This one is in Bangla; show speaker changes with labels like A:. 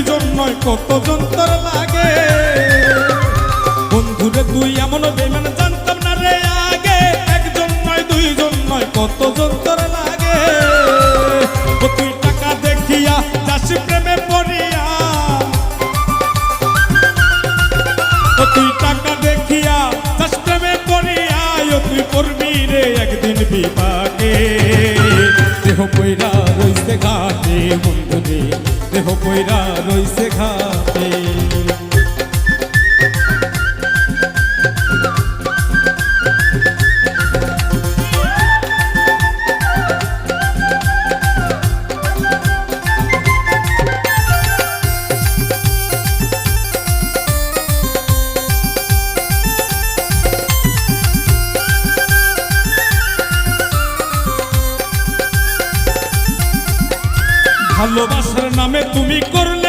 A: নয় কত যন্ত্র লাগে বন্ধুরে তুই এমন বেমান জানতাম না রে আগে একজন নয় দুইজন নয় কত যন্ত্র লাগে ও তুই টাকা দেখিয়া যাস প্রেমে পড়িয়া ও তুই টাকা দেখিয়া যাস প্রেমে পড়িয়া ও তুই করবি রে একদিন বিপাকে দেহ পয়রা রইছে ঘাটে বন্ধুরে দেহ পয়রা রইছে ঘাটে ভালোবাসার নামে তুমি করলে